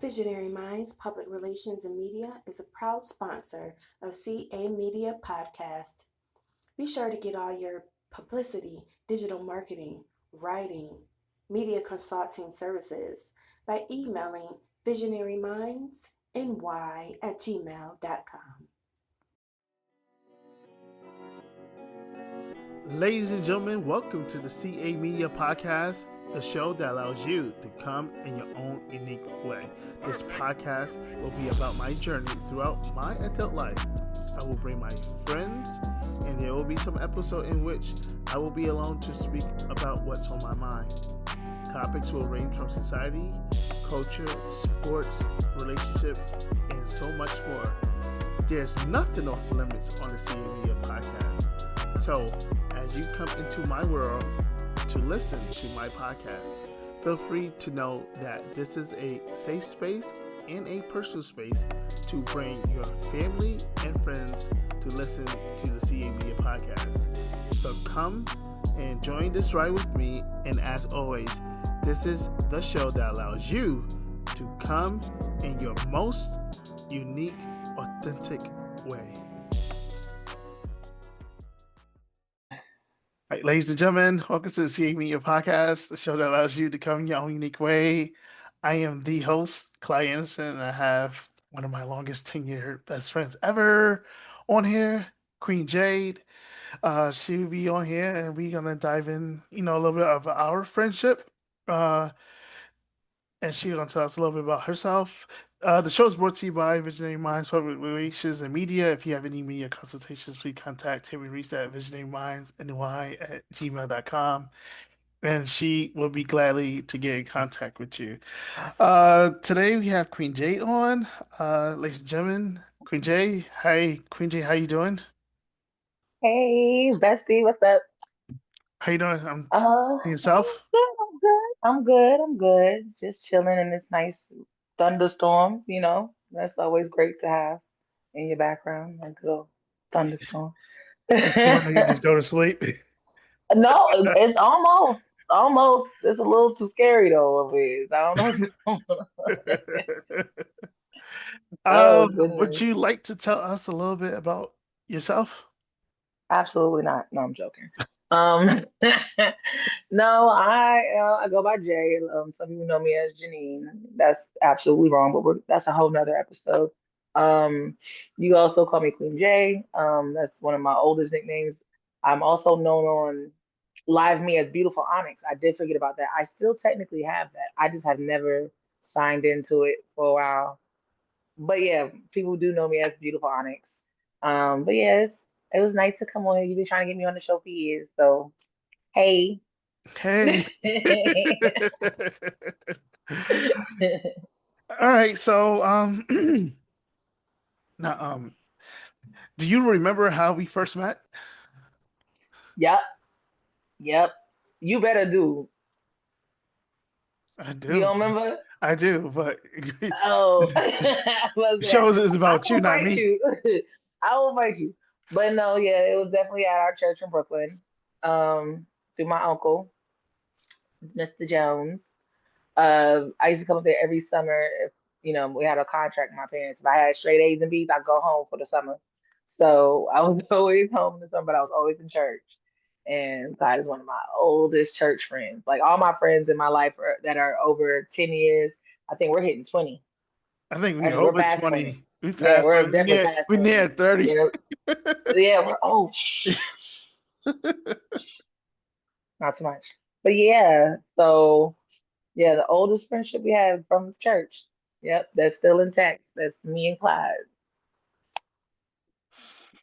Visionary Minds Public Relations and Media is a proud sponsor of CA Media Podcast. Be sure to get all your publicity, digital marketing, writing, media consulting services by emailing visionarymindsny@gmail.com. Ladies and gentlemen, welcome to the CA Media Podcast, the show that allows you to come in your own unique way. This podcast will be about my journey throughout my adult life. I will bring my friends, and there will be some episode in which I will be alone to speak about what's on my mind. Topics will range from society, culture, sports, relationships, and so much more. There's nothing off limits on the CA Media Podcast. So, as you come into my world to listen to my podcast, feel free to know that this is a safe space and a personal space to bring your family and friends to listen to the CA Media Podcast. So come and join this ride with me, and as always, this is the show that allows you to come in your most unique, authentic way. All right, ladies and gentlemen, welcome to the CA Media Podcast, the show that allows you to come in your own unique way. I am the host, Clyde Anderson, and I have one of my longest tenured best friends ever on here, Queen Jade. She'll be on here, and we're gonna dive in, a little bit of our friendship. Uh, and she's gonna tell us a little bit about herself. The show is brought to you by Visionary Minds Public Relations and Media. If you have any media consultations, please contact Tammy Reese at visionarymindsny@gmail.com, and she will be gladly to get in contact with you. Today we have Queen Jade on. Ladies and gentlemen, Queen Jade. Hi, Queen Jade. How you doing? Hey, bestie, what's up? How you doing? Uh, Yourself? I'm good. I'm good. I'm good. Just chilling in this nice thunderstorm, you know. That's always great to have in your background, like a little thunderstorm. You want to just go to sleep? No, it's almost, it's a little too scary though over here. So I don't know what's going on. Oh Would goodness. you like to tell us a little bit about yourself? Absolutely not. No, I'm joking. Um, no, I go by Jay. Some people know me as Janine. That's absolutely wrong, but that's a whole nother episode. Um, you also call me Queen J. That's one of my oldest nicknames. I'm also known on Live Me as Beautiful Onyx. I did forget about that. I still technically have that. I just have never signed into it for a while. But yeah, people do know me as Beautiful Onyx. But yeah, it was nice to come on here. You've been trying to get me on the show for years, so hey. Hey. All right, so now do you remember how we first met? Yep, yep. You better do. I You do. don't remember? I do, but Oh, the was that? show is I about you, will not fight me. you. I will fight you. But no, yeah, it was definitely at our church in Brooklyn. Through my uncle, Mr. Jones. I used to come up there every summer if we had a contract with my parents. If I had straight A's and B's, I'd go home for the summer. So I was always home in the summer, but I was always in church. And God is one of my oldest church friends. Like all my friends in my life that are over 10 years, I think we're hitting 20. I think we're Actually, we're over past 20. 20. We Yeah, passed we're 20. definitely past We 20. near 30. Yeah, yeah, shh, not too much. But yeah, so yeah, the oldest friendship we have from church. Yep, that's still intact. That's me and Clyde.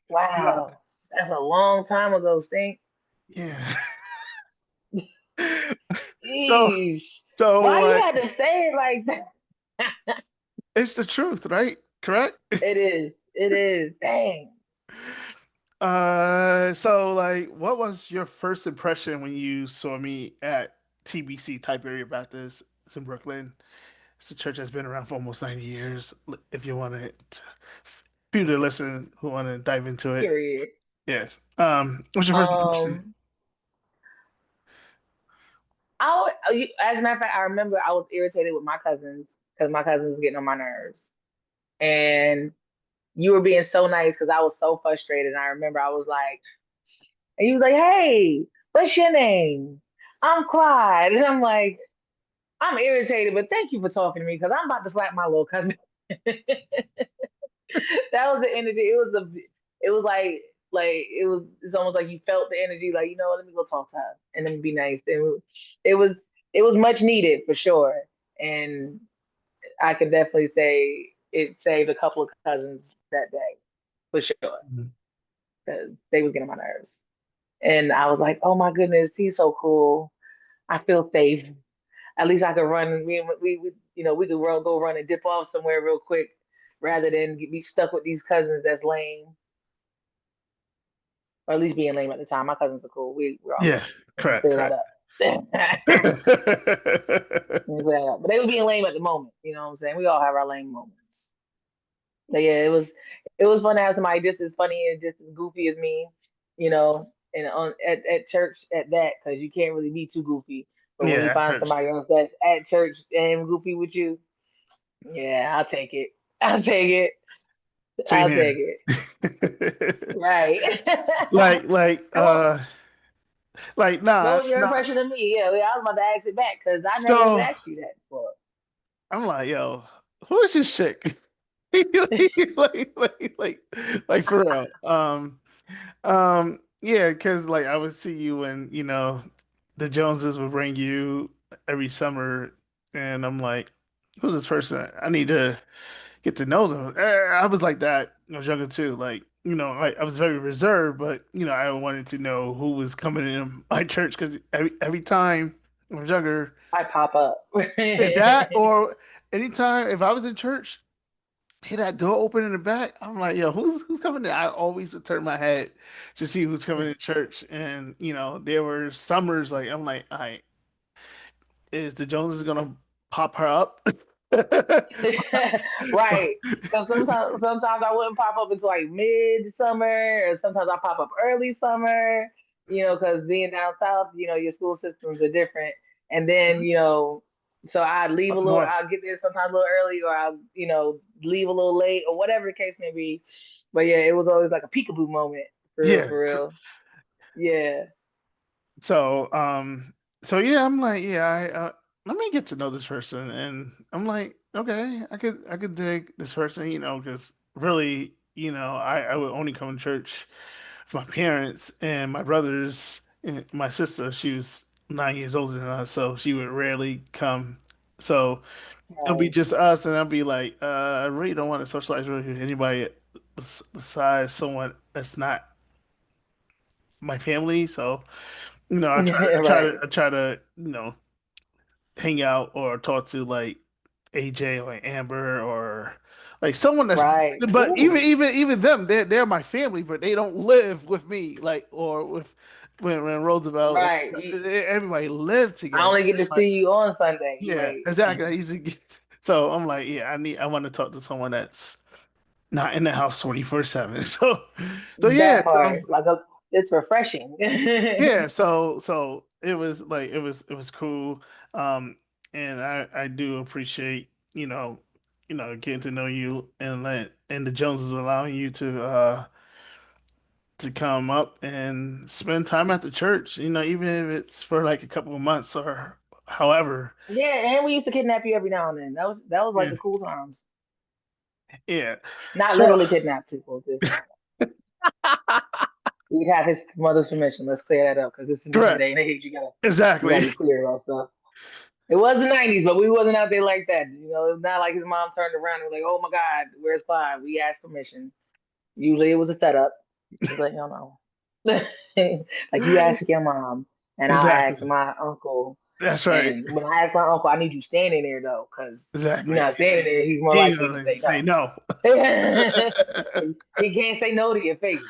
Yeah. Wow, that's a long time ago, Stink. Yeah. So Eesh. so Why you like had to say it like that? it's the truth, right? Correct? It is. It is. Dang. So like, what was your first impression when you saw me at TBC, Tiberian Baptist? It's in Brooklyn. It's a church that's been around for almost 90 years. If you want to, people to listen who want to dive into it, Period. yeah. What's your first impression? Um, As a matter of fact, I remember I was irritated with my cousins because my cousins was getting on my nerves, and you were being so nice because I was so frustrated. And I remember I was like, and he was like, "Hey, what's your name?" I'm Clyde, and I'm like, I'm irritated, but thank you for talking to me because I'm about to slap my little cousin. That was the energy. It was it's almost like you felt the energy, like, you know what, let me go talk to her and let me be nice. It was it was much needed for sure. And I could definitely say it saved a couple of cousins that day for sure. Mhm. Because they was getting on my nerves. And I was like, oh my goodness, he's so cool. I feel safe. At least I could run. We could go run and dip off somewhere real quick rather than be stuck with these cousins that's lame, or at least being lame at the time. My cousins are cool. We're all Yeah, cool. Let me correct, clear that correct. up. Let me clear that up. But they were being lame at the moment. You know what I'm saying? We all have our lame moments. But yeah, it was fun to have somebody just as funny and just as goofy as me, and at church at that, because you can't really be too goofy. But when you Yeah, find hurts. somebody else that's at church and goofy with you, yeah, I'll take it. I'll take it. Same I'll here. take it. Right. like, like, So what, uh, like, what nah, was your nah. impression of me? Yeah, I was about to ask it back because I never even So asked you that before. I'm like, yo, who is this chick? Like for real. Yeah, because like I would see you when, the Joneses would bring you every summer, and I'm like, who's this person? I need to get to know them. I was like that when I was younger too. Like, I was very reserved, but I wanted to know who was coming in my church because every time I was younger, I pop up. that or anytime if I was in church, hear that door open in the back, I'm like, yo, who's coming in? I always would turn my head to see who's coming in church, and there were summers like I'm like, all right, is the Joneses gonna pop her up? Right. Because sometimes I wouldn't pop up until like mid-summer, or sometimes I pop up early summer, because being down south, your school systems are different. And then, so I'd leave Up north. I'll get there sometimes a little early, or I'll, leave a little late, or whatever the case may be. But yeah, it was always like a peekaboo moment, for real, Yeah. for real. Yeah. So, so yeah, I'm like, yeah, let me get to know this person, and I'm like, okay, I could dig this person, because really, I would only come to church for my parents and my brothers and my sister. She was 9 years older than us, so she would rarely come. So it'll be Right. just us, and I'll be like, I really don't want to socialize really with anybody besides someone that's not my family. So. I try to, I try to, Right. I try to, hang out or talk to like AJ or Amber or like someone that's. Right. But even Ooh. even even them, they're my family, but they don't live with me. Like or with when Roosevelt, Right. everybody lived I together. only get to Like see you on Sunday. yeah, Right. exactly. I used to get, so I'm like, yeah, I want to talk to someone that's not in the house 24/7. So yeah, That part, it's refreshing. yeah, so it was cool. Um and I do appreciate, getting to know you and the Joneses allowing you to come up and spend time at the church, even if it's for like a couple of months or however. Yeah, and we used to kidnap you every now and then. That was like Yeah. the cool times. Yeah. Not So literally kidnap people. Just we'd have his mother's permission. Let's clear that up because this is a different correct. day and age. You gotta Exactly. be clear about stuff. It was the '90s, but we wasn't out there like that. It's not like his mom turned around and was like, "Oh my God, where's Clyde?" We asked permission. Usually it was a setup. Just let y'all know. Like you ask your mom, and I'll ask Exactly. my uncle. That's right. And when I ask my uncle, I need you standing there though, because if you're Exactly. not standing there, he's more He ain't likely to gonna say say no. no. He can't say no to your face.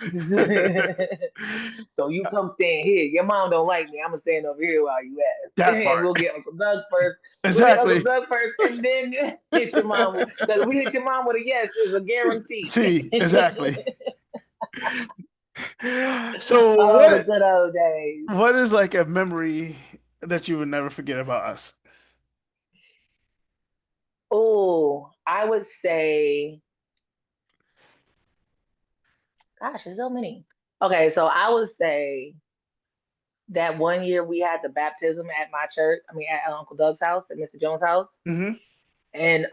So you come stand here. Your mom don't like me. I'm gonna stand over here while you ask. That And part. we'll get Uncle Doug first. We'll get Uncle Exactly. Doug first, and then hit your mom. Because we hit your mom with a yes is a guarantee. See, exactly. So Oh, the what good old days. what is like a memory? that you would never forget about us? Oh, I would say, gosh, there's so many. Okay, so I would say that one year we had the baptism at my church. I mean, at Uncle Doug's house, at Mr. Jones' house, Hmm. and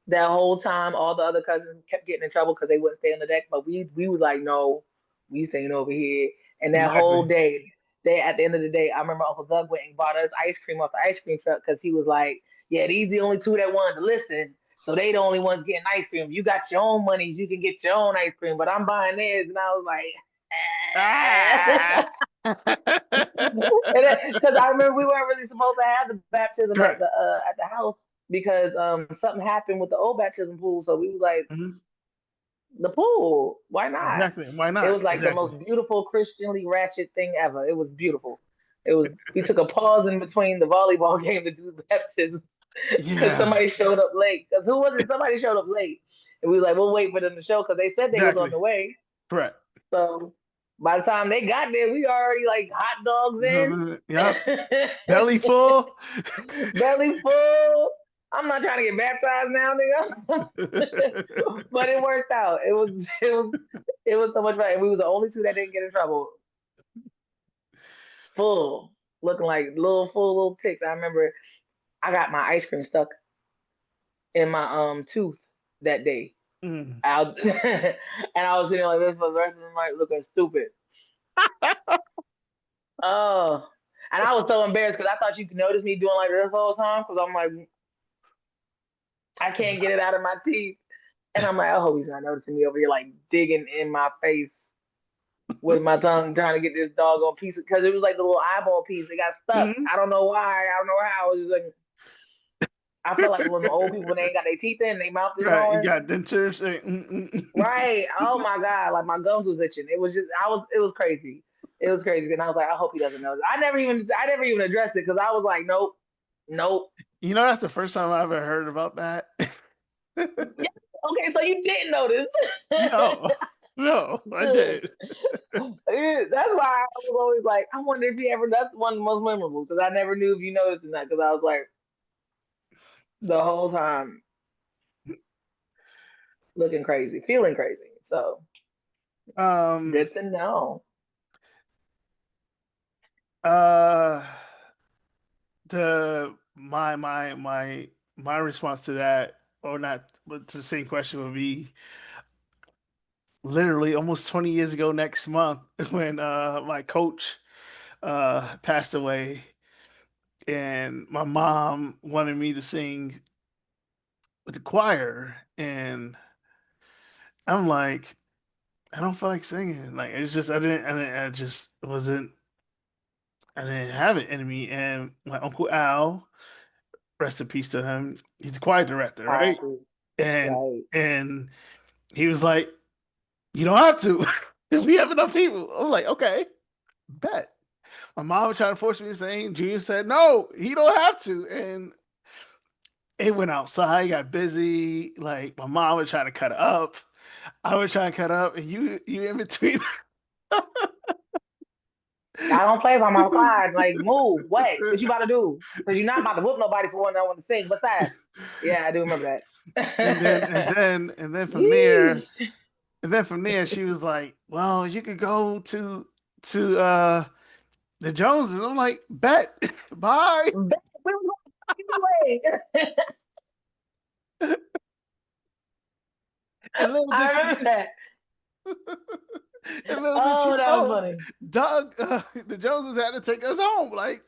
that whole time, all the other cousins kept getting in trouble because they wouldn't stay on the deck. But we were like, no, we staying over here. And that whole Exactly. day, they at the end of the day, I remember Uncle Doug went and bought us ice cream off the ice cream truck because he was like, yeah, these the only two that wanted to listen. So they the only ones getting ice cream. If you got your own monies, you can get your own ice cream. But I'm buying theirs, and I was like, Ah. because I remember we weren't really supposed to have the baptism Correct. at the house because something happened with the old baptism pool. So we was like, Hmm. the pool, why not? Exactly. Why It not? was like the Exactly. most beautiful Christianly ratchet thing ever. It was beautiful. It was. We took a pause in between the volleyball game to do the baptisms because Yeah. somebody showed up late. Because who was it? Somebody showed up late, and we was like, we'll wait for them to show because they said they was on Exactly. the way. Correct. So by the time they got there, we already like hot dogs Yep. in, Belly full. belly full. I'm not trying to get baptized now, nigga. But it worked out. It was so much fun. And we was the only two that didn't get in trouble. Full, looking like little full little ticks. I remember I got my ice cream stuck in my tooth that day. Mm. Out and I was sitting like this for the rest of the night looking stupid. Oh. And I was so embarrassed because I thought you could notice me doing like this the whole time because I'm like, I can't get it out of my teeth. And I'm like, I hope he's not noticing me over here like digging in my face with my tongue trying to get this doggone piece because it was like the little eyeball piece. It got stuck. Mhm. I don't know why. I don't know how. It was just like I felt like when the old people when they ain't got their teeth in, their mouth is Right. You going. got dentures. Right. Oh my God. Like my gums was itching. It was just it was crazy. It was crazy. And I was like, I hope he doesn't know. I never even addressed it because I was like, nope, nope. You know, that's the first time I ever heard about that. Yeah. Okay, so you didn't notice. No, no, I did. That's why I was always like, I wonder if you ever. That's one of the most memorable because I never knew if you noticed or not. Because I was like the whole time looking crazy, feeling crazy. So Um, good to know. uh, my response to that, or not, but to the same question would be literally almost 20 years ago next month when my coach passed away, and my mom wanted me to sing with the choir, and I'm like, I don't feel like singing. Like it's just I just wasn't I didn't have it in me. And my uncle Al, rest in peace to him, he's a choir director, right? Right, And right. and he was like, you don't have to, because we have enough people. I'm like, okay, bet. My mom was trying to force me to sing. Junior said, no, he don't have to. And it went outside, got busy. Like my mom was trying to cut it up. I was trying to cut up, and you in between. I don't play by my Clyde. Like, move. What you about to do? Because you're not about to whoop nobody for one that want to sing. Besides, yeah, I do remember And then and that. then and then from there, Yeesh. she was like, "Well, you could go to the Joneses." I'm like, "Bet, bye." We was going anyway. And little did I she remember that. and little did she Oh, that was know, funny. Doug, the Joneses had to take us home. Like,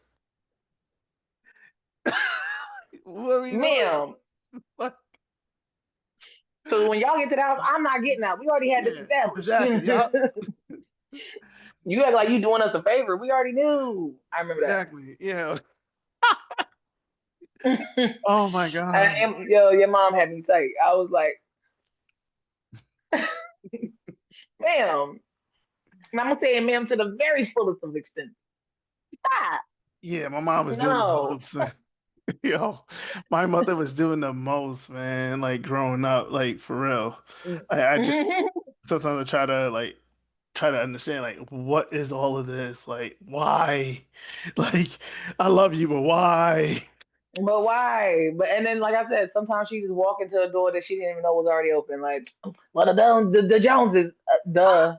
what are we doing? Ma'am. Like, Because when y'all get to the house, I'm not getting out. We already had this yeah, established. exactly. Yep, You act like you doing us a favor. We already knew. I remember exactly. Yeah. that. Oh my God. Yo, your mom had me say, I was like, ma'am. And I'm saying ma'am to the very fullest of extent. Stop. Yeah, my mom was doing the No. most. Yo, my mother was doing the most, man. Like growing up, like for real. I just sometimes I try to like try to understand like what is all of this? Like why? Like I love you, but why? But why? But and then, like I said, sometimes she just walk into a door that she didn't even know was already open. Like, well, the Joneses, duh.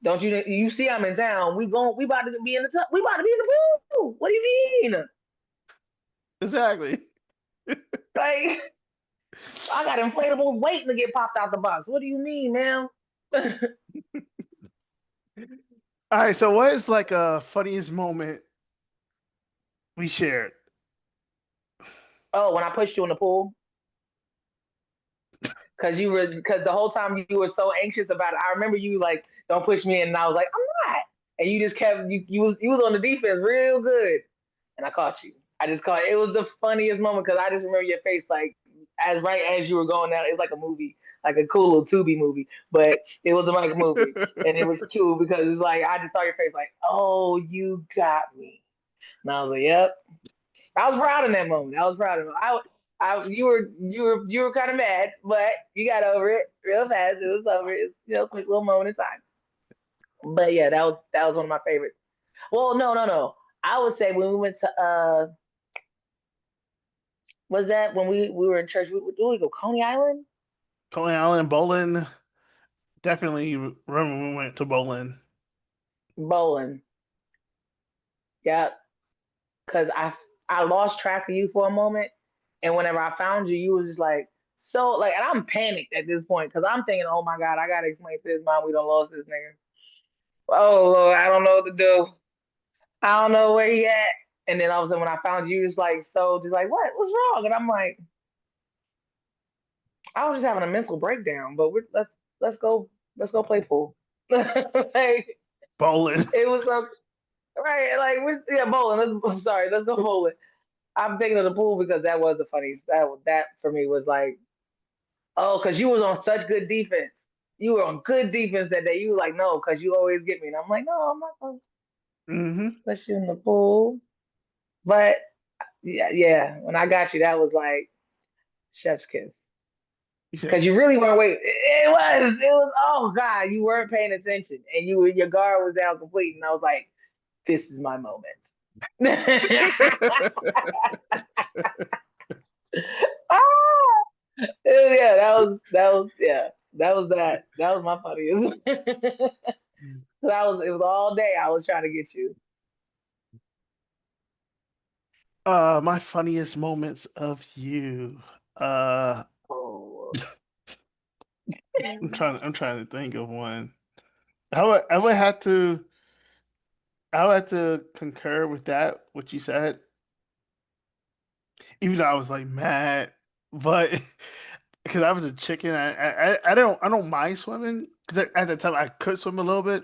Don't you see I'm in town? We about to be in the we about to be in the pool. What do you mean? Exactly. Like, I got inflatables waiting to get popped out the box. What do you mean, man? All right, so what is like a funniest moment we shared? Oh, when I pushed you in the pool, because the whole time you were so anxious about it. I remember you like, don't push me in, and I was like, I'm not. And you just kept you was on the defense real good, and I caught you. I just caught it was the funniest moment because I just remember your face like as right as you were going out. It was like a movie, like a cool little Tubi movie, but it wasn't like a movie, and it was cool because it's like I just saw your face like, oh, you got me, and I was like, yep. I was proud in that moment. I was proud of him. You were kind of mad, but you got over it real fast. It was over. It was, quick little moment in time. But yeah, that was one of my favorites. Well, no, no, no. I would say when we went to was that when we were in church? We go Coney Island Coney Island bowling. Definitely remember when we went to bowling. bowling. Yeah, because I lost track of you for a moment, and whenever I found you, you was just like so like, and I'm panicked at this point because I'm thinking, oh my god, I gotta explain to his mom we don't lost this nigga. Oh Lord, I don't know what to do. I don't know where he at. And then all of a sudden when I found you, it's like so just like what's wrong? And I'm like, I was just having a mental breakdown, but let's go play pool. Like Bowling. it was so right, like yeah, bowling. I'm sorry, let's go bowling. I'm thinking of the pool because that was the funniest. That for me was like, oh, because you was on such good defense. You were on good defense that day. You were like, no, because you always get me. And I'm like, no, I'm not gonna Hmm. let you in the pool. But yeah, yeah, when I got you, that was like chef's kiss. You said, Because you really weren't waiting. It was. Oh God, you weren't paying attention, and your guard was down complete. And I was like, this is my moment. Ah! Yeah, that was my funniest. It was all day I was trying to get you. my funniest moments of you. Uh, Oh. I'm trying to think of one. I would have to concur with that, what you said, even though I was like mad, but because I was a chicken, I don't mind swimming because at the time I could swim a little bit,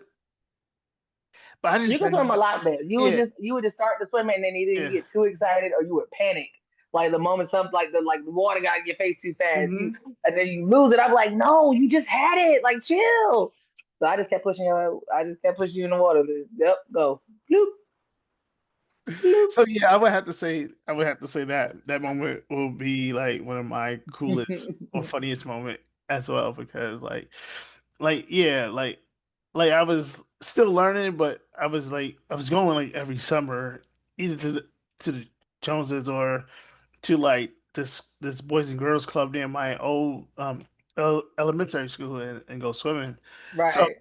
but I You just can swim a lot better. yeah, You would just start to swim and then either you yeah. get too excited or you would panic. Like the moment something like the water got in your face too fast. Hmm. And then you lose it. I'm like, no, you just had it. Like chill. So I just kept pushing you in the water. Yep, go. Bloop, So yeah, I would have to say that moment will be like one of my coolest or bloop. funniest moment as well because like yeah, like I was still learning, but I was going like every summer either to the Joneses or to like this boys and girls club near my old elementary school and go swimming. So Right.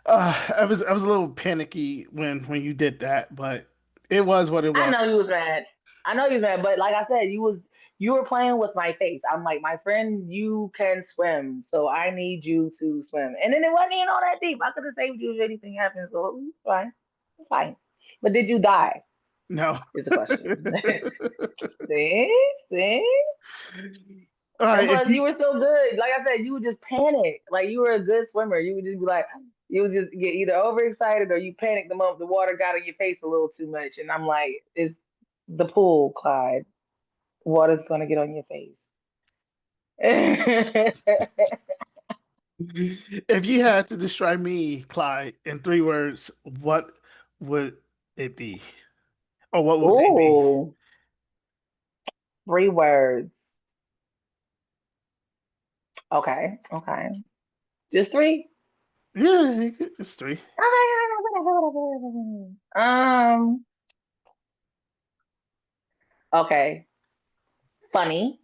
I was a little panicky when you did that, but it was what it I was. know you was mad. I know you was mad, but like I said, you were playing with my face. I'm like, my friend, you can swim, so I need you to swim. And then it wasn't even all that deep. I could have saved you if anything happened, so it's fine. It's fine. But did you die? No. Is the question. See? See? All And right, if plus you you were so good. Like I said, you would just panic. Like you were a good swimmer. You would just be like, you would just get either overexcited or you panic the moment the water got in your face a little too much. And I'm like, it's the pool, Clyde. Water's gonna get on your face. if you had to describe me, Clyde, in 3 words, what would it be? Or what would they be? Ooh, 3 words. Okay. Okay. Just three? Yeah, it's three. Um, okay. Funny,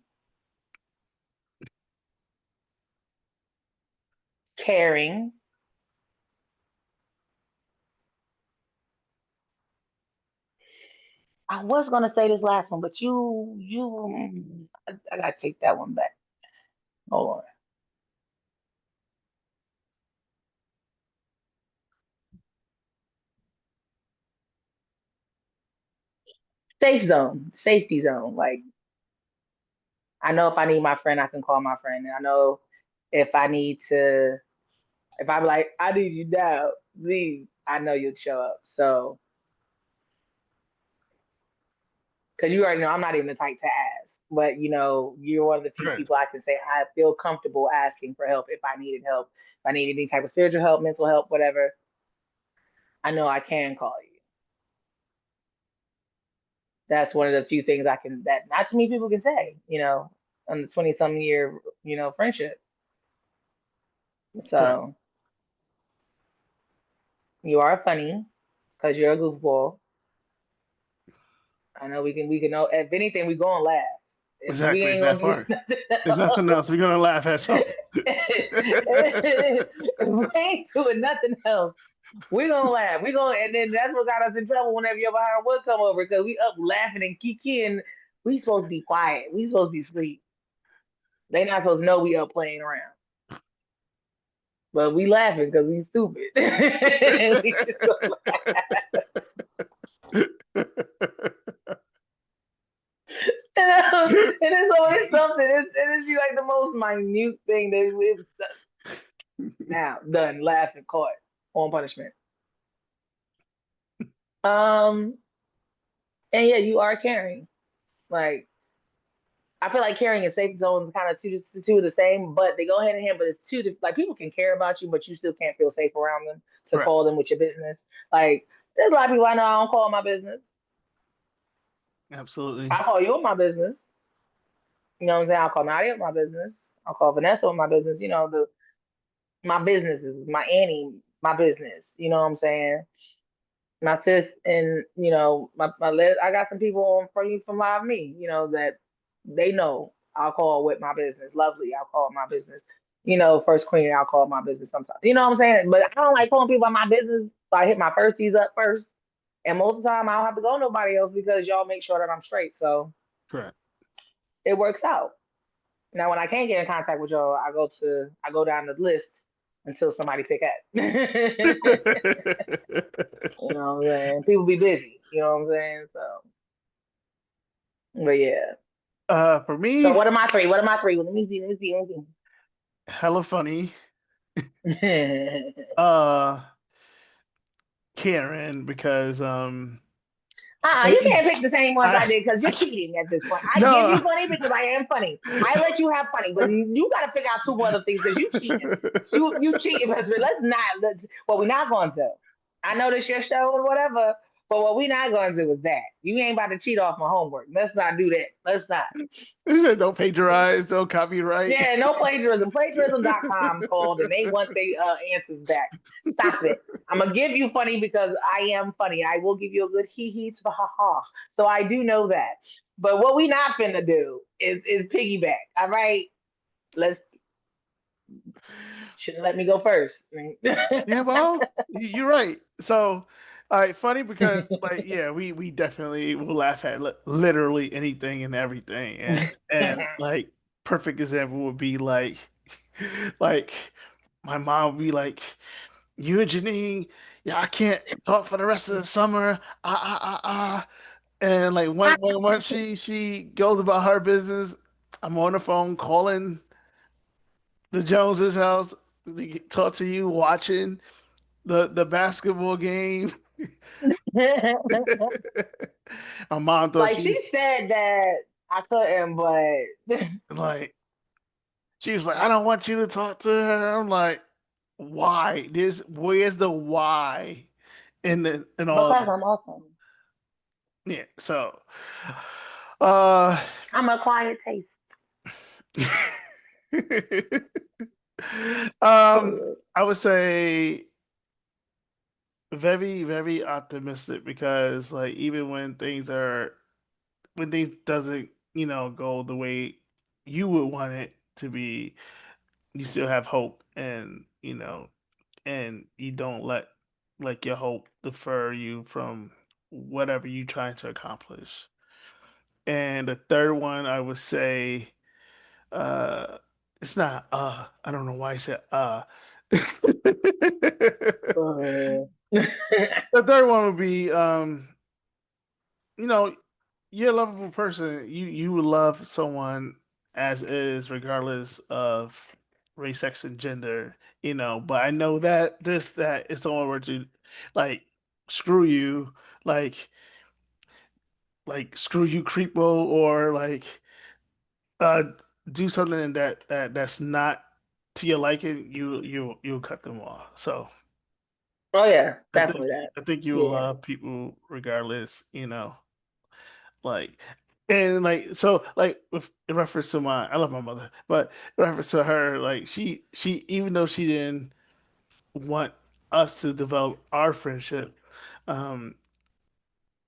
caring. I was gonna say this last one, but I gotta take that one back. Hold on. Safe zone, safety zone. Like I know if I need my friend, I can call my friend. And I know if I need to, if I'm like, I need you now, please, I know you'll show up. So, because you already know I'm not even the type to ask, but you're one of the few Right. people I can say I feel comfortable asking for help if I needed help, if I need any type of spiritual help, mental help, whatever. I know I can call you. That's one of the few things I can that not too many people can say, on the 20 something year, friendship. Correct. So you are funny because you're a goofball. I know we can know if anything, we gonna laugh. If we Exactly ain't that gonna do part. nothing If nothing else, else, we're gonna laugh at something. if we ain't doing nothing else, we gonna laugh. We gonna and then that's what got us in trouble whenever your behind would come over because we up laughing and kicking. We supposed to be quiet. We supposed to be asleep. They not supposed to know we up playing around. But we laughing because we stupid. We just go and it's always something. It's be like the most minute thing that we now done laughing caught on punishment. Um and yeah, you are caring. Like I feel like caring and safe zones kind of two of the same, but they go hand in hand. But it's like people can care about you, but you still can't feel safe around them to Correct. call them with your business. Like there's a lot of people I know I don't call my business. Absolutely. I call you with my business. You know what I'm saying? I'll call Nadia with my business. I'll call Vanessa with my business. My business is my Annie, my business. You know what I'm saying? My sis and I got some people on for you from Live Me, that they know I'll call with my business. Lovely, I'll call my business. First Queen, I'll call my business sometimes. You know what I'm saying? But I don't like calling people about my business, so I hit my firsties up first. And most of the time, I don't have to go nobody else because y'all make sure that I'm straight. So Correct. it works out. Now, when I can't get in contact with y'all, I go down the list until somebody pick up. You know what I'm saying? People be busy. You know what I'm saying? So, but yeah. For So me, what are my three? What are my three? Let me see. Let me see. Let me hella funny. see. Uh, Karen, because You can't pick the same ones I, I did because I you're cheating at this point. I give no. you funny because I am funny. I let you have funny, but you got to figure out two other things because you cheating. You cheating. But let's. Well, we're not going to. I know this your show or whatever, but what we not going to do is that. You ain't about to cheat off my homework. Let's not do that. Let's not. Don't plagiarize, don't copyright. Yeah, no plagiarism. Plagiarism.com called and they want their answers back. Stop it. I'm gonna give you funny because I am funny. I will give you a good hee hee to the ha ha. So I do know that. But what we not finna do is piggyback. All right. Let's Should let me go first. Yeah, well, you're right. So, all right, funny because like yeah, we definitely will laugh at literally anything and everything, and like perfect example would be like my mom would be like, "You and Janine, yeah, I can't talk for the rest of the summer." And like once she goes about her business, I'm on the phone calling the Joneses' house, to talk to you, watching the basketball game. My mom thought Like she said that I couldn't, but like she was like, I don't want you to talk to her. I'm like, why? Where's the why in all of because this? I'm awesome. Yeah. Uh I'm a quiet taste. I would say very, very optimistic because like even when things doesn't, go the way you would want it to be, you still have hope and and you don't let like your hope defer you from whatever you're trying to accomplish. And the third one I would say uh it's not I don't know why I said Uh, the third one would be you know, you're a lovable person. You would love someone as is, regardless of race, sex, and gender. But I know that that if someone were to like screw you, like screw you, creepo, or like uh do something that's not to your liking, you'll cut them off. So oh yeah, I think definitely that. I think you will Yeah. love people regardless. Like, and like, so like with in reference to I love my mother, but in reference to her, like she even though she didn't want us to develop our friendship, um,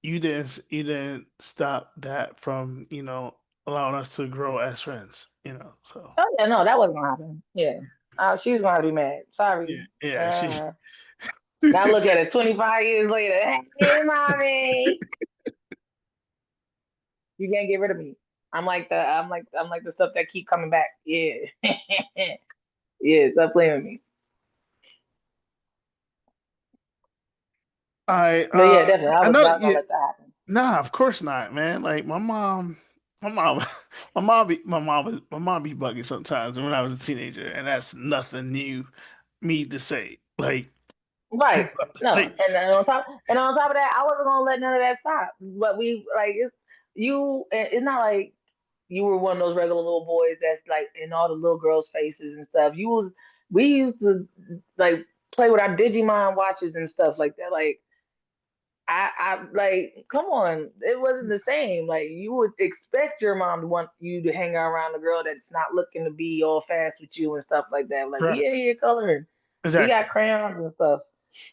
you didn't stop that from, allowing us to grow as friends. So Oh yeah, no, that wasn't gonna happen. Yeah. She's gonna be mad. yeah, Sorry. yeah, she Uh, now look at it 25 years later. Hey mommy. You can't get rid of me. I'm like the stuff that keep coming back. Yeah. Yeah, stop playing with me. I But yeah, definitely. I I was know not gonna yeah, let that happen. nah, of course not, man. Like my mom, my mom be bugging sometimes when I was a teenager, and that's nothing new me to say. Right. No. Like, And on top of that, I wasn't gonna let none of that stop. But we like it's not like you were one of those regular little boys that's like in all the little girls' faces and stuff. We used to like play with our Digimon watches and stuff like that. Like I like, come on, it wasn't the same. Like you would expect your mom to want you to hang around a girl that's not looking to be all fast with you and stuff like that. Like we right, in here coloring, we exactly. got crayons and stuff,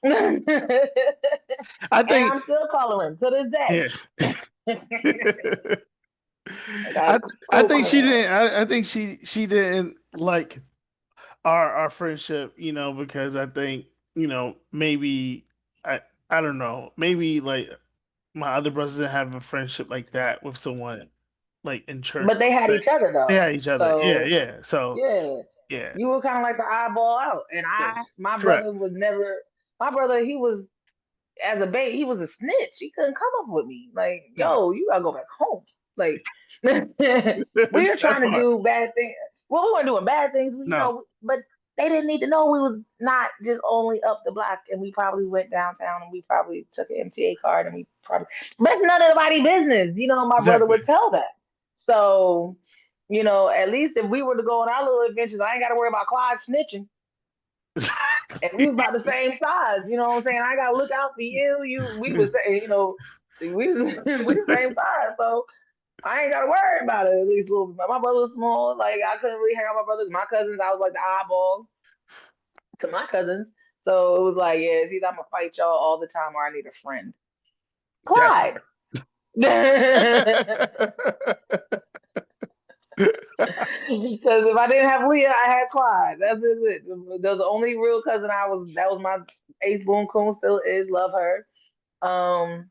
and I think I'm still coloring to this yeah. day. I got I I cool think she crayons. didn't. I think she didn't like our friendship, because I think, maybe I don't know, maybe like my other brothers didn't have a friendship like that with someone like in church. But they had But each other they though, had each other. Yeah, so yeah. So yeah, yeah, you were kind of like the eyeball out. And yeah. my Correct. brother was never. My brother, he was as a baby, he was a snitch. He couldn't come up with me. Like, Yeah. yo, you gotta go back home. Like, we were That trying to part. do bad things. Well, we weren't doing bad things, No. but they didn't need to know we was not just only up the block, and we probably went downtown and we probably took an MTA card and we probably that's none of nobody's business. My brother Exactly. would tell that. So, at least if we were to go on our little adventures, I ain't got to worry about Clyde snitching. And we was about the same size, you know what I'm saying? I gotta look out for you. We was saying, we we the same size, so I ain't gotta worry about it at least a little bit. My brother was small, like I couldn't really hang out with my brothers. My cousins, I was like the eyeball to my cousins. So it was like, yeah, it's either I'm gonna fight y'all all the time or I need a friend. That Clyde. part. Because if I didn't have Leah, I had Clyde. That's it. That was the only real cousin I was. That was my Ace Boone Coon. Still is. Love her. Um,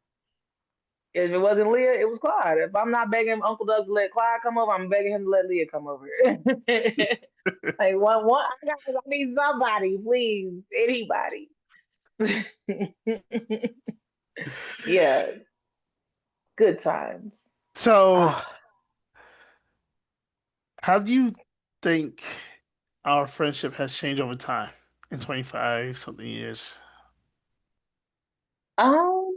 if it wasn't Leah, it was Clyde. If I'm not begging Uncle Doug to let Clyde come over, I'm begging him to let Leah come over. Like one, I need somebody, please, anybody. Yeah, good times. So, Ah, how do you think our friendship has changed over time in 25 something years? um,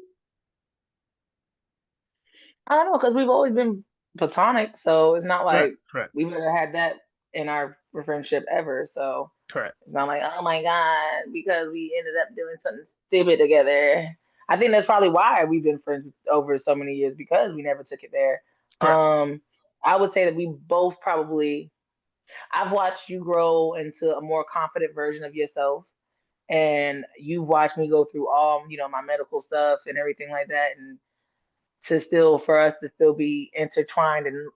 I don't know, because we've always been platonic, so it's not Correct. like Correct. we've never had that in our friendship ever. So Correct. it's not like, oh my God, because we ended up doing something stupid together. I think that's probably why we've been friends over so many years because we never took it there. Correct. Um, I would say that we both probably I've watched you grow into a more confident version of yourself, and you watched me go through all, my medical stuff and everything like that, and to still for us to still be intertwined and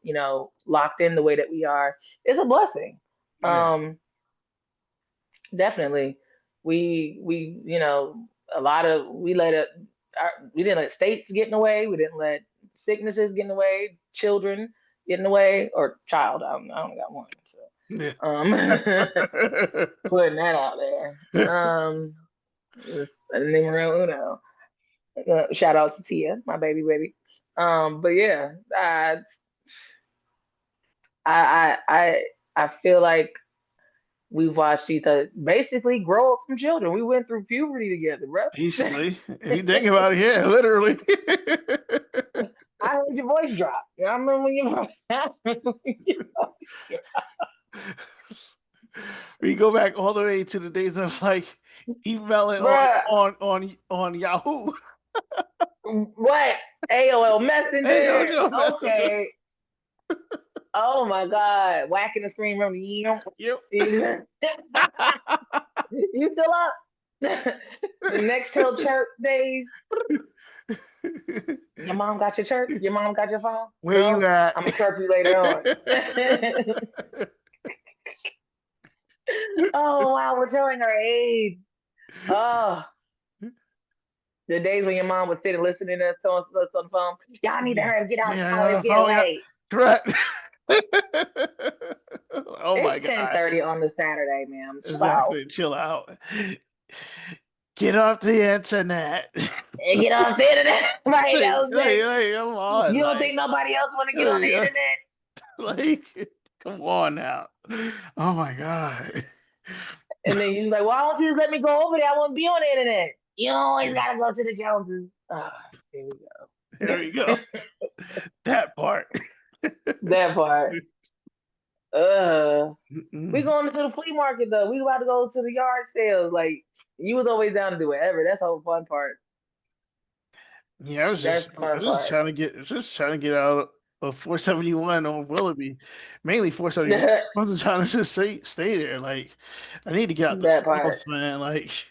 locked in the way that we are is a blessing. Yeah. Um, Definitely, we a lot of we didn't let states get in the way. We didn't let sicknesses get in the way. Children get in the way, or child. I only got one. Yeah. So, putting that out there. Numero uno. Shout out to Tia, my baby. But yeah, I feel like we've watched each other basically grow up from children. We went through puberty together, bro. Basically, if you think about it, yeah, literally. I heard your voice drop. I remember when your voice. We go back all the way to the days of like emailing Bruh, on Yahoo. what? AOL Hey, yo, Messenger. yo, messenger. Okay. Oh my God. Whacking the screen. Remember? Yep. You still up? The next till chirp days. Your mom got your chirp? Your mom got your phone? Where No? you at? I'm gonna chirp you later on. Oh wow, we're telling our age. Oh, the days when your mom would sit and listen to us on the phone. Y'all need to Yeah. hurry get out Yeah, now on the and get phone, yeah. away. Correct. Oh my It's God. 10:30 on the Saturday, ma'am. Chill out. Exactly. Chill out. Get off the internet. And get off the internet. Right, Like, that was like, it. like, come on. You don't think nobody else want to get on the Like, internet? like, come on now. Oh my God. And then you're like, why don't you just let me go over there? I want to be on the internet. You always gotta go to the Joneses. Here we There we go. go. That part. That part. We going to the flea market though. We about to go to the yard sales. Like you was always down to do whatever. That's the whole fun part. Yeah, That's the I fun was just part. trying to get out of 471 on Willoughby, mainly 471. I wasn't trying to just stay there. Like, I need to get out the That part. house, man. Like, it's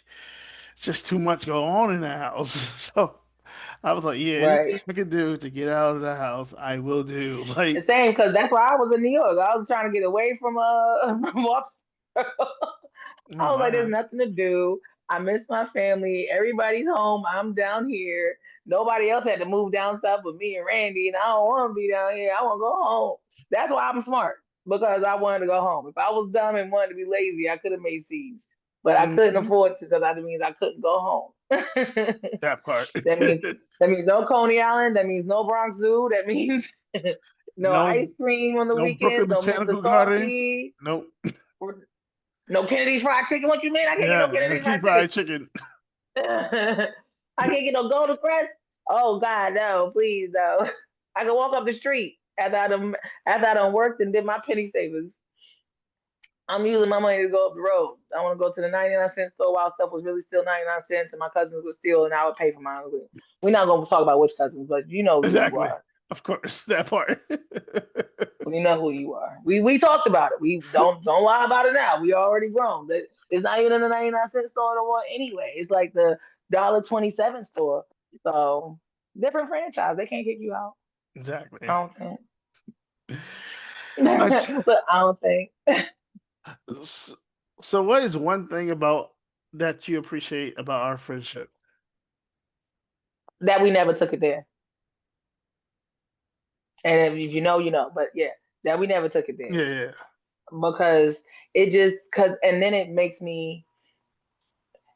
just too much going on in the house. So I was like, yeah, Right. anything I can do to get out of the house, I will do. The Like, same because that's why I was in New York. I was trying to get away from from Wall Street. I oh was like, there's my, nothing to do. I miss my family. Everybody's home. I'm down here. Nobody else had to move down south but me and Randy, and I don't want to be down here. I want to go home. That's why I'm smart because I wanted to go home. If I was dumb and wanted to be lazy, I could have made C's, but I couldn't mhm, afford to because that means I couldn't go home. that that part. means that means no Coney Island. That means no Bronx Zoo. That means no No, ice cream on the no Brooklyn weekends. No Mensa Botanical Garden. coffee. Nope. No Kennedy's Fried Chicken. What you mean? I can't get no Yeah, Kennedy's keep Fried fried chicken. Chicken. I can't get no Golden Crest. Oh God, no, please no. I can walk up the street after I done worked and did my penny savers. I'm using my money to go up the road. I want to go to the 99-cent store while stuff was really still 99 cents and my cousins were still and I would pay for mine. We're not gonna talk about which cousins, but you know who you Exactly. are. Of course, that part. We know who you are. We talked about it. We don't lie about it now. We already grown. It's not even in the 99-cent store no more anyway. It's like the $1.27 store. So different franchise. They can't kick you out. I Exactly. don't think. I s- But I don't think s- So, what is one thing about that you appreciate about our friendship? that we never took it there. And if you know, you know. But yeah, that we never took it there Yeah, yeah, because it just because and then it makes me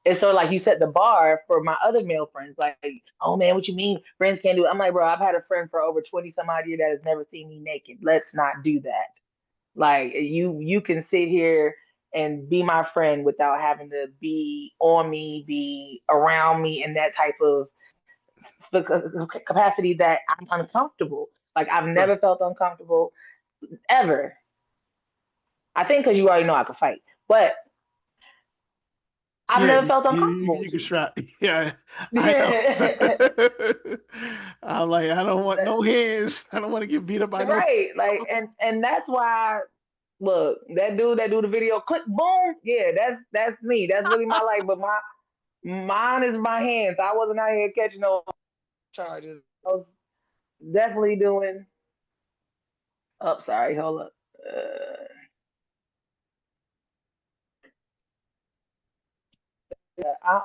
and so, like you set the bar for my other male friends, like, oh man, what you mean friends can't do it? I'm like, bro, I've had a friend for over 20 some odd years that has never seen me naked. Let's not do that. Like you can sit here and be my friend without having to be on me, be around me in that type of capacity that I'm uncomfortable. Like I've right. never felt uncomfortable ever. I think because you already know I can fight, but I've Yeah, never felt you, uncomfortable you with can you. try. Yeah, I know. I'm like, I don't want no hands. I don't want to get beat up by no. Right. Like and that's why look, that dude that do the video, click, boom, yeah, that's me. That's really my life. But mine is my hands. I wasn't out here catching no charges. I was definitely doing. Oh, sorry, hold up. Yeah,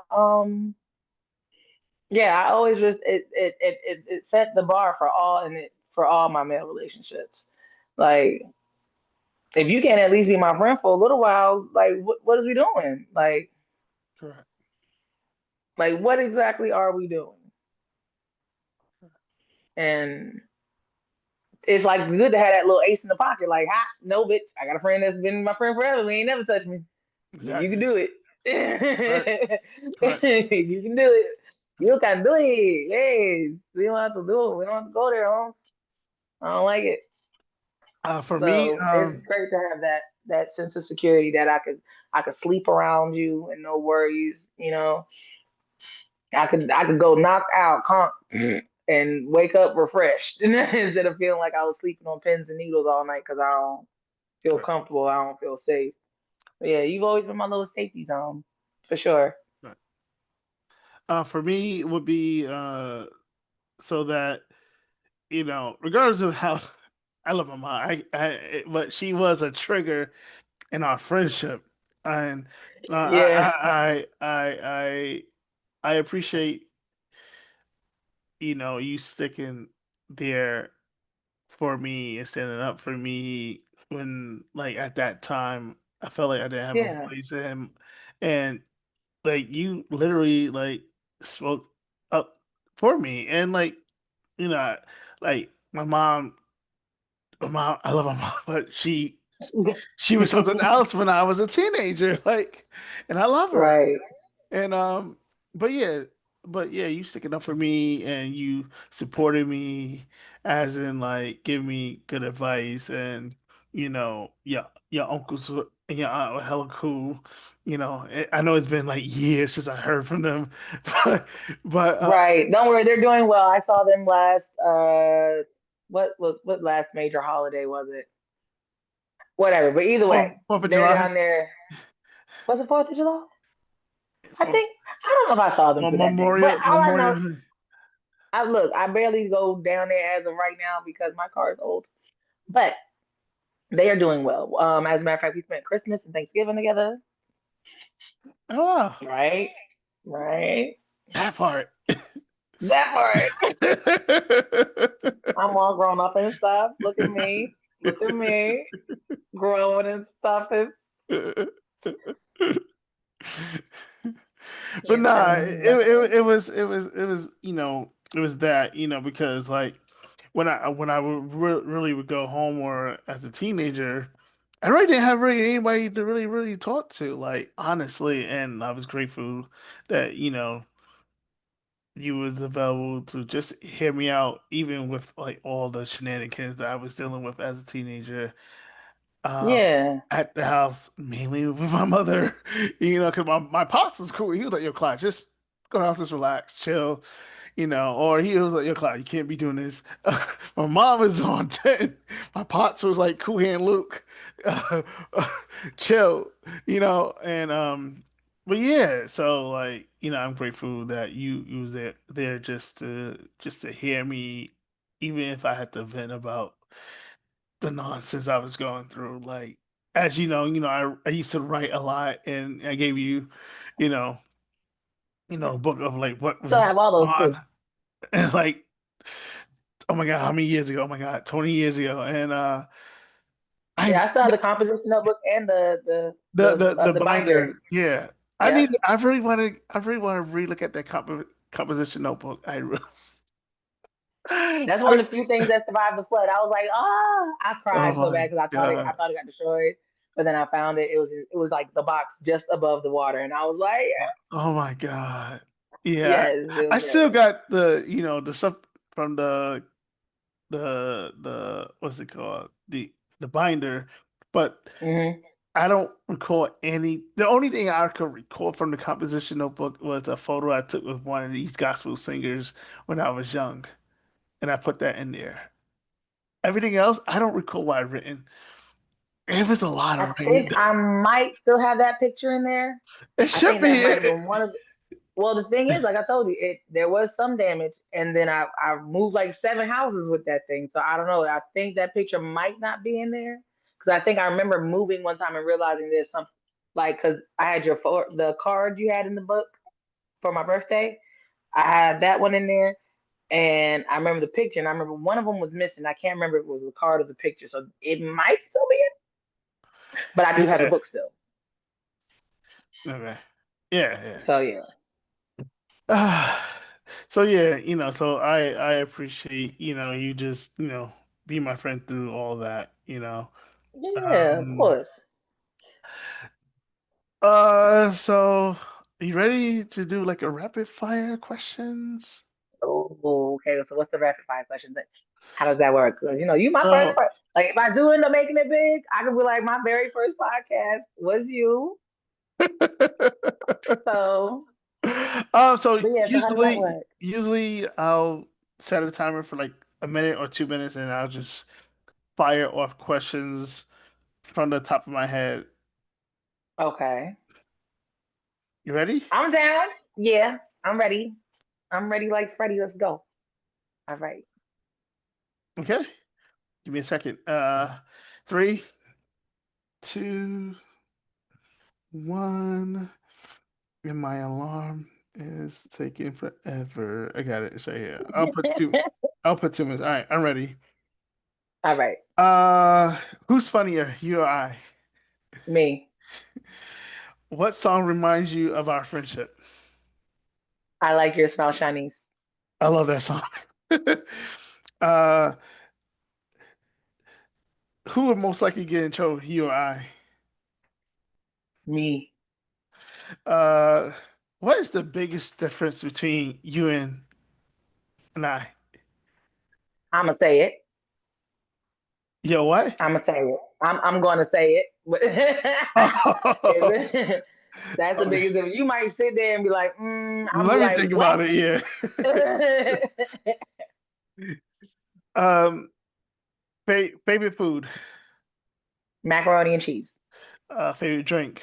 yeah, I always was it set the bar for all and it for all my male relationships. Like, if you can't at least be my friend for a little while, like what is we doing? Correct. Like what exactly are we doing? And it's like good to have that little ace in the pocket. Like, ha, no, bitch, I got a friend that's been my friend forever. We ain't never touched me. You can Exactly. do it. Correct. Correct. You can do it. You can do it. Hey, we don't have to do it. We don't have to go there, Holmes. I don't like it. For me, So it's great to have that sense of security that I could sleep around you and no worries. I could go knocked out, conk, and wake up refreshed instead of feeling like I was sleeping on pins and needles all night because I don't feel correct. comfortable. I don't feel safe. But yeah, you've always been my little safety zone for sure. Correct. For me, it would be so that regardless of how I love my mom, but she was a trigger in our friendship, and Yeah, I appreciate you sticking there for me and standing up for me when like at that time I felt like I didn't have a yeah, voice in, and like you literally like spoke up for me, and like you know like my mom, I love my mom, but she was something else when I was a teenager, like, and I love her. right. And but yeah, you sticking up for me and you supported me, as in like give me good advice, and your uncles and your aunt were hella cool. I know it's been like years since I heard from them, but but Right. Don't worry, they're doing well. I saw them last what last major holiday was it? Whatever. But either way, 4th of they're July, down there. Was it 4th of July? I for think I don't know if I saw them for that day. But all I know, Memorial. I barely go down there as of right now because my car is old. But they are doing well. As a matter of fact, we spent Christmas and Thanksgiving together. Oh, wow. Right? Right. That part. That part. I'm all grown up and stuff. Look at me. Look at me. Growing and stuff. But Can't nah, tell me nothing. it was that, because like when I would really would go home or as a teenager, I really didn't have really anybody to really talk to, like honestly, and I was grateful that, you was available to just hear me out, even with like all the shenanigans that I was dealing with as a teenager. um, Yeah. at the house, mainly with my mother, because my pops was cool. He was like, "Yo, Clyde, just go down, just relax, chill," or he was like, "Yo, Clyde, you can't be doing this." My mom was on 10. My pops was like, "Cool hand Luke, uh, chill," and but yeah, so like, I'm grateful that you was there just to hear me, even if I had to vent about the nonsense I was going through. Like, as I used to write a lot, and I gave you, you know, a book of like what was Still going have all those on, too. and like, oh my God, how many years ago? Oh my God, 20 years ago, and I Yeah, I still have the composition notebook and the the the the the binder. binder, yeah. Yep. I really want to relook at that composition notebook. That's one I, of the few things that survived the flood. I was like, ah, I oh cried so my bad because I God. thought it got destroyed, but then I found it. It was like the box just above the water, and I was like, Oh my God. Yeah, yes, it I was still great. got the stuff from the what's it called? The binder, but Hmm. I don't recall any. The only thing I could recall from the composition notebook was a photo I took with one of these gospel singers when I was young, and I put that in there. Everything else, I don't recall what I've written. It was a lot I of think rain. I might still have that picture in there. It I should think that be. might have been one of the, well, the thing is, like I told you, there was some damage, and then I moved like 7 houses with that thing. So I don't know. I think that picture might not be in there because I think I remember moving one time and realizing there's some like because I had the card you had in the book for my birthday. I had that one in there, and I remember the picture, and I remember one of them was missing. I can't remember if it was the card or the picture, so it might still be in, but I do have the Yeah. book still. Okay. Yeah, So yeah. yeah. So yeah, so I appreciate, you just, be my friend through all that. Yeah, of Um course. so you ready to do like a rapid fire questions? Oh, okay. So what's the rapid fire question then? How does that work? Because you my first So part. Like if I do end up making it big, I could be like my very first podcast was you. So, so but yeah. So how does that usually work? usually I'll set a timer for like a minute or 2 minutes and I'll just fire off questions from the top of my head. Okay, You ready? I'm down. Yeah, I'm ready. I'm ready like Freddie. Let's go. All right. Okay. Give me a second. Three, two, one. And my alarm is taking forever. I got it. It's right here. I'll put 2 minutes. All right, I'm ready. All right. Uh, who's funnier, you or I? Me. What song reminds you of our friendship? I like your smell, Shanice. I love that song. Uh, who would most likely get in trouble, you or I? Me. Uh, what is the biggest difference between you and I? I'ma say it. Yo, what? I'ma say it. I'm going to say it. But that's the Okay, biggest difference. You might sit there and be like, I'm let me like, think what? about it. Yeah. Um, favorite food, Macaroni and cheese. favorite drink.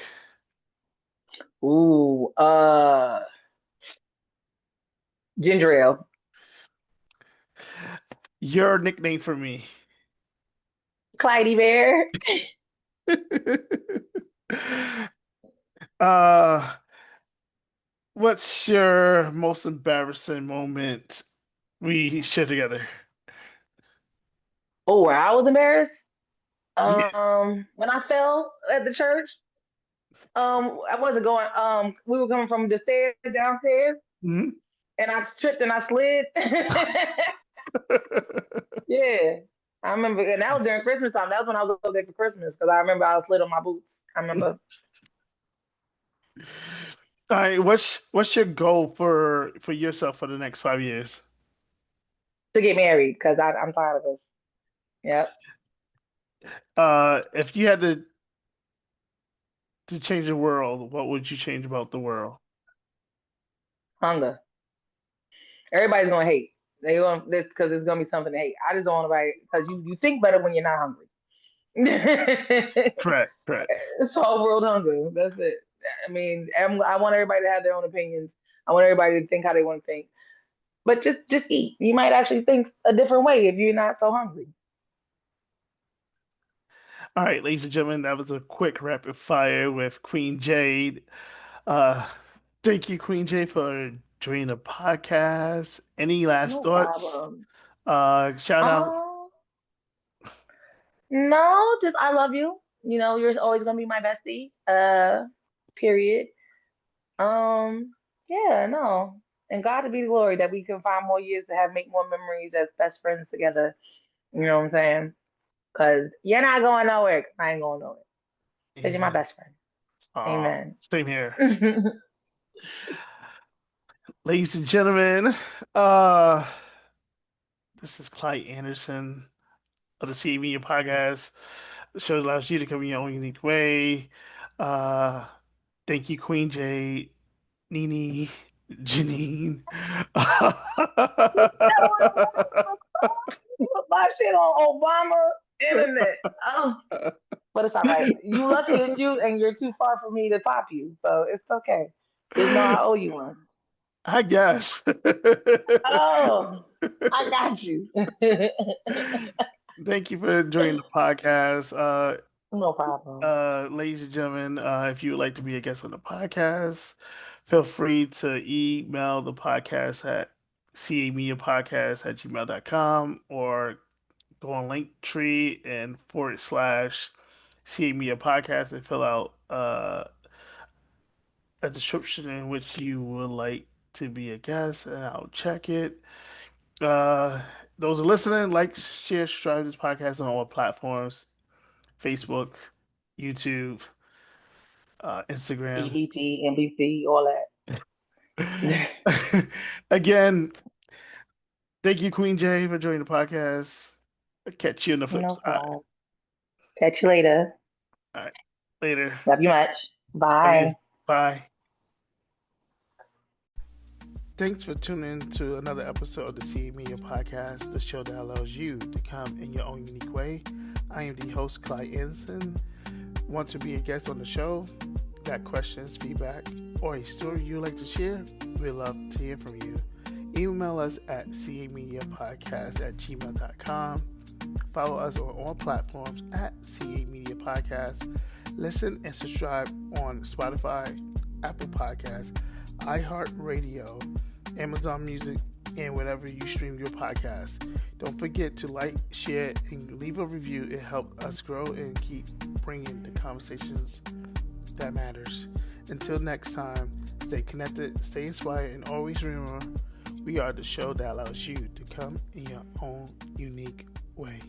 Ooh, ginger ale. Your nickname for me. Clyde Bear. uh, what's your most embarrassing moment we share together? Oh, where I was embarrassed. Yeah. When I fell at the church. I wasn't going. We were coming from the stairs downstairs, Mhm. and I tripped and I slid. Yeah, I remember, and that was during Christmas time. That was when I was up there for Christmas because I remember I slid on my boots. I remember All right, what's your goal for yourself for the next 5 years? to get married because I'm tired of this. Yep, If you had to change the world, what would you change about the world? hunger. Everybody's gonna hate. They going this because it's gonna be something to hate. I just don't want to because you think better when you're not hungry. Correct, correct. It's whole world hunger. That's it. I mean, I want everybody to have their own opinions. I want everybody to think how they want to think. But just eat. You might actually think a different way if you're not so hungry. All right, ladies and gentlemen, that was a quick rapid fire with Queen Jade. Uh, thank you, Queen Jade, for joining the podcast. Any last No thoughts? problem. Shout out. Um, no, just I love you. You're always gonna be my bestie. Period. Um, yeah, no. And God to be the glory that we can find more years to have make more memories as best friends together. You know what I'm saying? Because you're not going nowhere. 'Cause I ain't going nowhere. Because you're my Amen. best friend. Amen. Same here. Ladies and gentlemen, uh, this is Clyde Anderson of the CA Media Podcast. The show allows you to come in your own unique way. Uh, thank you, Queen Jade, Nene, Janine. You put my shit on Obama internet. Oh. But it's all right. You lucky it's you, and you're too far for me to pop you, so it's okay. Just know I owe you one. I guess. Oh, I got you. Thank you for joining the podcast. No problem. Ladies and gentlemen, if you would like to be a guest on the podcast, feel free to email the podcast at camediapodcast@gmail.com or go on Linktree and /CA Media Podcast and fill out a description in which you would like to be a guest, and I'll check it. Uh, those are listening, like, share, subscribe to this podcast on all platforms: Facebook, YouTube, Instagram. EBT, NBC, all that. Again, thank you, Queen J, for joining the podcast. I'll catch you on the flip No side. problem. Catch you later. All right, later. Love you much. Bye. Bye. Thanks for tuning in to another episode of the CA Media Podcast, the show that allows you to come in your own unique way. I am the host, Clyde Anderson. Want to be a guest on the show? Got questions, feedback, or a story you'd like to share? We'd love to hear from you. Email us at camediapodcast@gmail.com. Follow us on all platforms at CA Media Podcast. Listen and subscribe on Spotify, Apple Podcasts, iHeartRadio, Amazon Music, and wherever you stream your podcast. Don't forget to like, share, and leave a review. It helps us grow and keep bringing the conversations that matters. Until next time, stay connected, stay inspired, and always remember, we are the show that allows you to come in your own unique way.